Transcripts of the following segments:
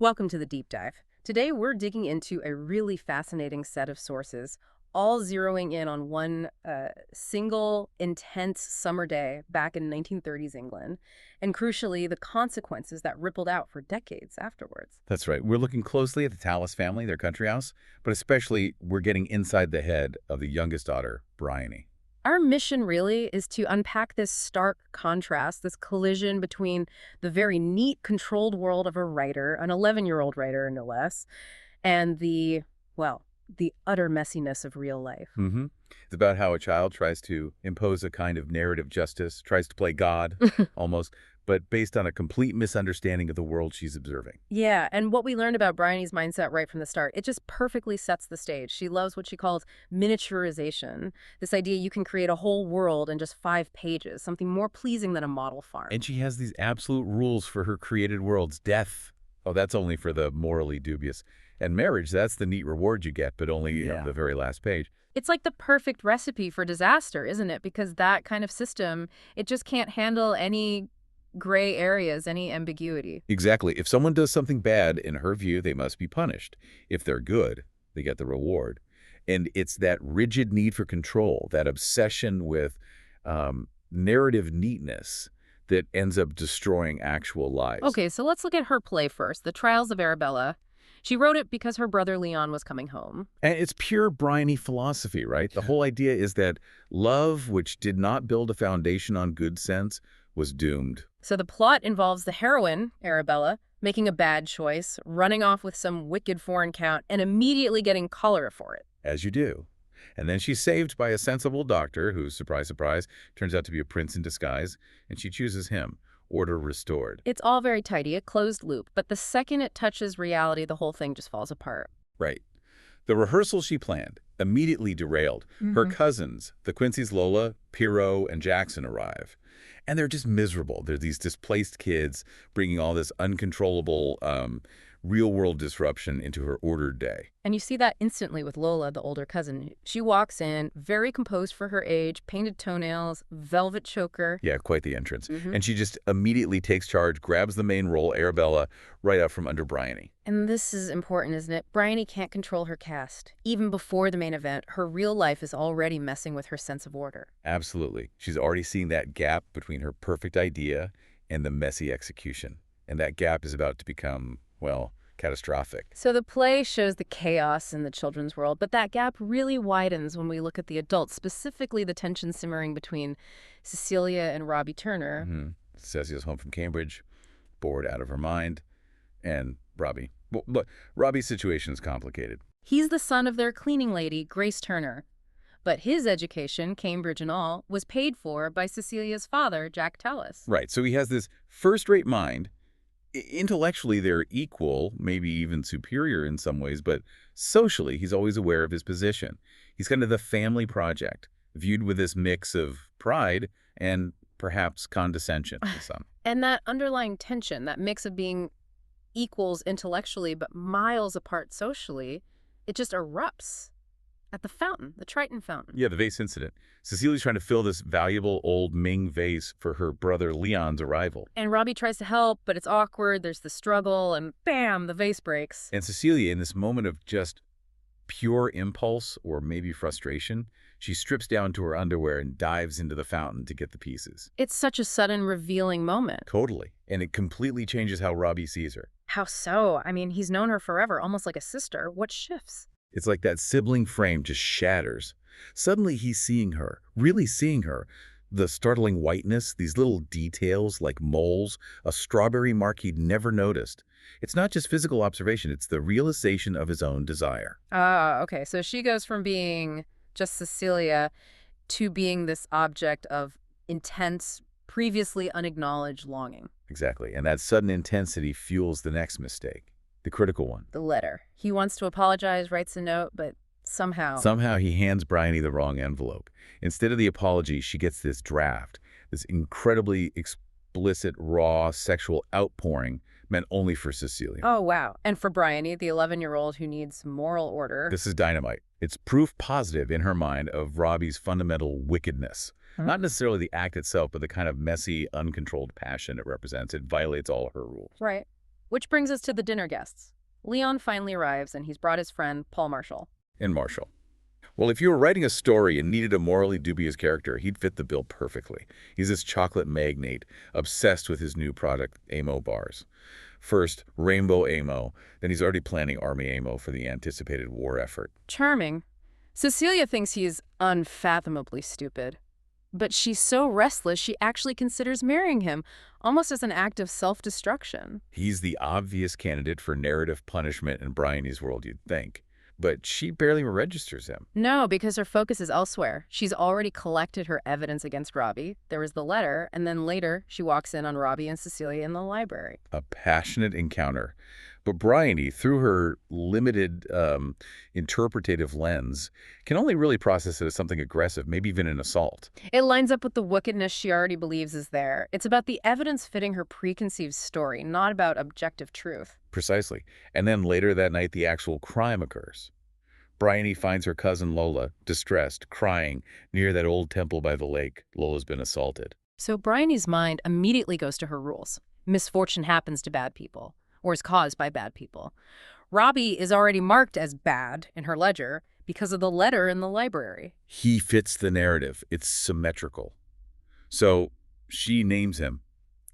Welcome to the deep dive. Today we're digging into a really fascinating set of sources, all zeroing in on one single intense summer day back in 1930s England, and crucially, the consequences that rippled out for decades afterwards. That's right. We're looking closely at the Tallis family, their country house, but especially we're getting inside the head of the youngest daughter, Briony. Our mission really is to unpack this stark contrast, this collision between the very neat, controlled world of a writer, an 11-year-old writer no less, and the utter messiness of real life. It's about how a child tries to impose a kind of narrative justice, tries to play God, almost, but based on a complete misunderstanding of the world she's observing. Yeah, and what we learned about Bryony's mindset right from the start, it just perfectly sets the stage. She loves what she calls miniaturization, this idea you can create a whole world in just 5 pages, something more pleasing than a model farm. And she has these absolute rules for her created worlds. Death, oh, that's only for the morally dubious. And marriage, that's the neat reward you get, but only on the very last page. It's like the perfect recipe for disaster, isn't it? Because that kind of system, it just can't handle any gray areas, any ambiguity. Exactly. If someone does something bad, in her view, they must be punished. If they're good, they get the reward. And it's that rigid need for control, that obsession with narrative neatness that ends up destroying actual lives. Okay, so let's look at her play first, The Trials of Arabella. She wrote it because her brother Leon was coming home. And it's pure Briony philosophy, right? The whole idea is that love, which did not build a foundation on good sense, was doomed. So the plot involves the heroine, Arabella, making a bad choice, running off with some wicked foreign count, and immediately getting cholera for it. As you do. And then she's saved by a sensible doctor who, surprise, surprise, turns out to be a prince in disguise, and she chooses him. Order restored. It's all very tidy, a closed loop, but the second it touches reality, the whole thing just falls apart. Right. The rehearsal she planned immediately derailed. Her cousins, the Quincy's Lola, Pierrot, and Jackson arrive. And they're just miserable. They're these displaced kids bringing all this uncontrollable real-world disruption into her ordered day. And you see that instantly with Lola, the older cousin. She walks in, very composed for her age, painted toenails, velvet choker. Yeah, quite the entrance. And she just immediately takes charge, grabs the main role, Arabella, right out from under Briony. And this is important, isn't it? Briony can't control her cast. Even before the main event, her real life is already messing with her sense of order. Absolutely. She's already seeing that gap between her perfect idea and the messy execution. And that gap is about to become, well, catastrophic. So the play shows the chaos in the children's world, but that gap really widens when we look at the adults, specifically the tension simmering between Cecilia and Robbie Turner. Cecilia's home from Cambridge, bored out of her mind, and Robbie. Well, look, Robbie's situation is complicated. He's the son of their cleaning lady, Grace Turner. But his education, Cambridge and all, was paid for by Cecilia's father, Jack Tallis. Right, so he has this first-rate mind. Intellectually, they're equal, maybe even superior in some ways, but socially, he's always aware of his position. He's kind of the family project, viewed with this mix of pride and perhaps condescension to some. And that underlying tension, that mix of being equals intellectually but miles apart socially, it just erupts at the fountain, the Triton fountain. Yeah, the vase incident. Cecilia's trying to fill this valuable old Ming vase for her brother Leon's arrival. And Robbie tries to help, but it's awkward. There's the struggle, and bam, the vase breaks. And Cecilia, in this moment of just pure impulse or maybe frustration, she strips down to her underwear and dives into the fountain to get the pieces. It's such a sudden, revealing moment. Totally. And it completely changes how Robbie sees her. How so? I mean, he's known her forever, almost like a sister. What shifts? It's like that sibling frame just shatters. Suddenly he's seeing her, really seeing her. The startling whiteness, these little details like moles, a strawberry mark he'd never noticed. It's not just physical observation, it's the realization of his own desire. Okay. So she goes from being just Cecilia to being this object of intense, previously unacknowledged longing. Exactly. And that sudden intensity fuels the next mistake. The critical one. The letter. He wants to apologize, writes a note, but somehow he hands Briony the wrong envelope. Instead of the apology, she gets this draft, this incredibly explicit, raw, sexual outpouring meant only for Cecilia. Oh, wow. And for Briony, the 11-year-old who needs moral order. This is dynamite. It's proof positive in her mind of Robbie's fundamental wickedness. Not necessarily the act itself, but the kind of messy, uncontrolled passion it represents. It violates all her rules. Right. Which brings us to the dinner guests. Leon finally arrives, and he's brought his friend, Paul Marshall. And Marshall. Well, if you were writing a story and needed a morally dubious character, he'd fit the bill perfectly. He's this chocolate magnate, obsessed with his new product, Amo bars. First, Rainbow Amo, then he's already planning Army Amo for the anticipated war effort. Charming. Cecilia thinks he's unfathomably stupid. But she's so restless she actually considers marrying him, almost as an act of self-destruction. He's the obvious candidate for narrative punishment in Briony's world, you'd think. But she barely registers him. No, because her focus is elsewhere. She's already collected her evidence against Robbie. There was the letter, and then later she walks in on Robbie and Cecilia in the library. A passionate encounter. But Briony, through her limited interpretative lens, can only really process it as something aggressive, maybe even an assault. It lines up with the wickedness she already believes is there. It's about the evidence fitting her preconceived story, not about objective truth. Precisely. And then later that night, the actual crime occurs. Briony finds her cousin Lola, distressed, crying, near that old temple by the lake. Lola's been assaulted. So Briony's mind immediately goes to her rules. Misfortune happens to bad people, or is caused by bad people. Robbie is already marked as bad in her ledger because of the letter in the library. He fits the narrative. It's symmetrical. So she names him.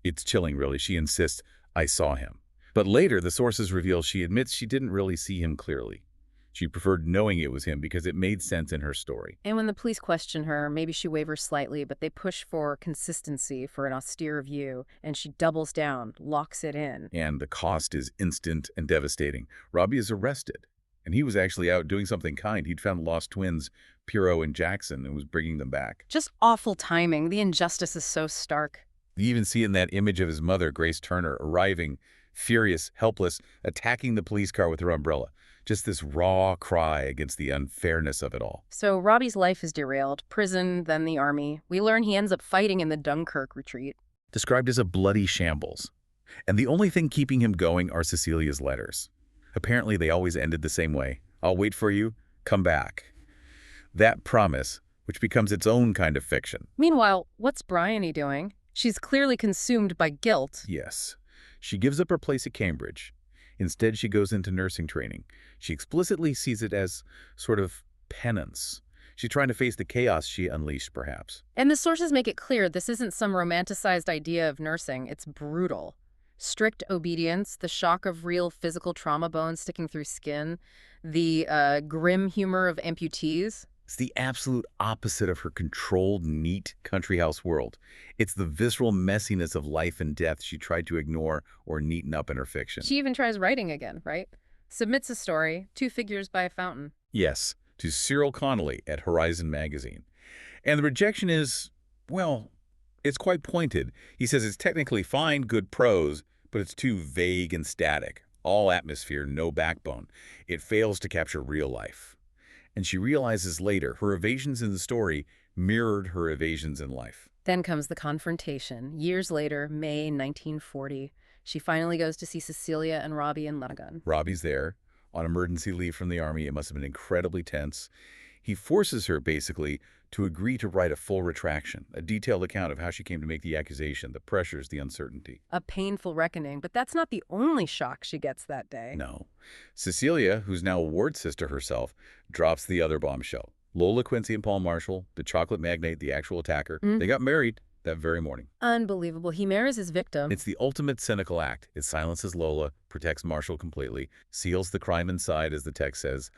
It's chilling, really. She insists, I saw him. But later, the sources reveal she admits she didn't really see him clearly. She preferred knowing it was him because it made sense in her story. And when the police question her, maybe she wavers slightly, but they push for consistency, for an austere view, and she doubles down, locks it in. And the cost is instant and devastating. Robbie is arrested, and he was actually out doing something kind. He'd found lost twins, Pierrot and Jackson, and was bringing them back. Just awful timing. The injustice is so stark. You even see in that image of his mother, Grace Turner, arriving, furious, helpless, attacking the police car with her umbrella. Just this raw cry against the unfairness of it all. So Robbie's life is derailed. Prison, then the army. We learn he ends up fighting in the Dunkirk retreat. Described as a bloody shambles. And the only thing keeping him going are Cecilia's letters. Apparently they always ended the same way. I'll wait for you. Come back. That promise, which becomes its own kind of fiction. Meanwhile, what's Briony doing? She's clearly consumed by guilt. Yes. She gives up her place at Cambridge. Instead, she goes into nursing training. She explicitly sees it as sort of penance. She's trying to face the chaos she unleashed, perhaps. And the sources make it clear this isn't some romanticized idea of nursing. It's brutal. Strict obedience, the shock of real physical trauma, bones sticking through skin, the grim humor of amputees. It's the absolute opposite of her controlled, neat country house world. It's the visceral messiness of life and death she tried to ignore or neaten up in her fiction. She even tries writing again, right? Submits a story, 2 figures by a fountain. Yes, to Cyril Connolly at Horizon magazine. And the rejection is, well, it's quite pointed. He says it's technically fine, good prose, but it's too vague and static. All atmosphere, no backbone. It fails to capture real life. And she realizes later her evasions in the story mirrored her evasions in life. Then comes the confrontation. Years later, May 1940, she finally goes to see Cecilia and Robbie in Lebanon. Robbie's there, on emergency leave from the army. It must have been incredibly tense. He forces her, basically, to agree to write a full retraction, a detailed account of how she came to make the accusation, the pressures, the uncertainty. A painful reckoning, but that's not the only shock she gets that day. No. Cecilia, who's now a ward sister herself, drops the other bombshell. Lola Quincy and Paul Marshall, the chocolate magnate, the actual attacker, they got married that very morning. Unbelievable. He marries his victim. It's the ultimate cynical act. It silences Lola, protects Marshall completely, seals the crime inside, as the text says,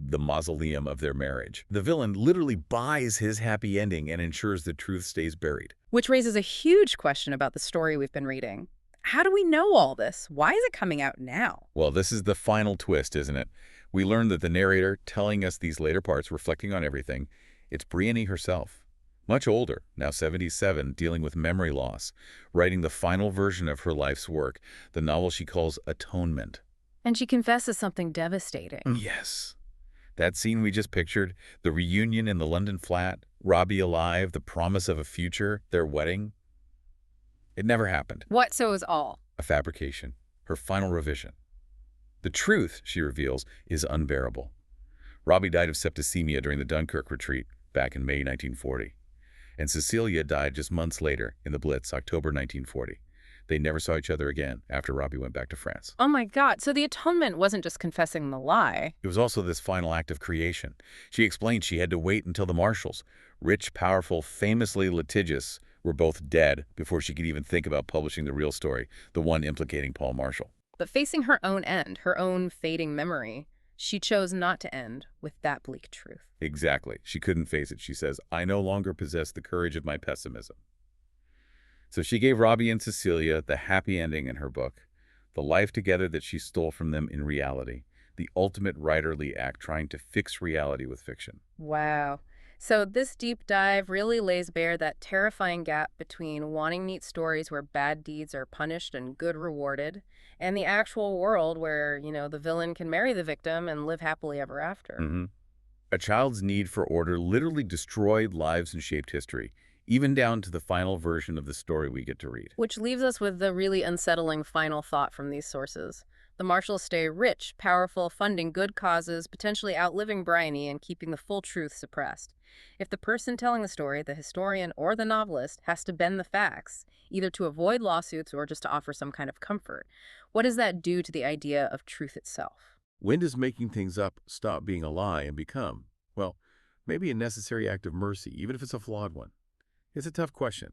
the mausoleum of their marriage. The villain literally buys his happy ending and ensures the truth stays buried. Which raises a huge question about the story we've been reading. How do we know all this? Why is it coming out now? Well, this is the final twist, isn't it? We learn that the narrator telling us these later parts, reflecting on everything, it's Briony herself. Much older, now 77, dealing with memory loss, writing the final version of her life's work, the novel she calls Atonement. And she confesses something devastating. Yes. That scene we just pictured, the reunion in the London flat, Robbie alive, the promise of a future, their wedding. It never happened. What so is all? A fabrication. Her final revision. The truth, she reveals, is unbearable. Robbie died of septicemia during the Dunkirk retreat back in May 1940. And Cecilia died just months later in the Blitz, October 1940. They never saw each other again after Robbie went back to France. Oh my God. So the atonement wasn't just confessing the lie. It was also this final act of creation. She explained she had to wait until the Marshalls, rich, powerful, famously litigious, were both dead before she could even think about publishing the real story, the one implicating Paul Marshall. But facing her own end, her own fading memory, she chose not to end with that bleak truth. Exactly. She couldn't face it. She says, I no longer possess the courage of my pessimism. So she gave Robbie and Cecilia the happy ending in her book, the life together that she stole from them in reality, the ultimate writerly act trying to fix reality with fiction. Wow. So this deep dive really lays bare that terrifying gap between wanting neat stories where bad deeds are punished and good rewarded, and the actual world where, the villain can marry the victim and live happily ever after. hmm A child's need for order literally destroyed lives and shaped history, even down to the final version of the story we get to read. Which leaves us with the really unsettling final thought from these sources. The Marshalls stay rich, powerful, funding good causes, potentially outliving Briony and keeping the full truth suppressed. If the person telling the story, the historian or the novelist, has to bend the facts, either to avoid lawsuits or just to offer some kind of comfort, what does that do to the idea of truth itself? When does making things up stop being a lie and become, well, maybe a necessary act of mercy, even if it's a flawed one? It's a tough question,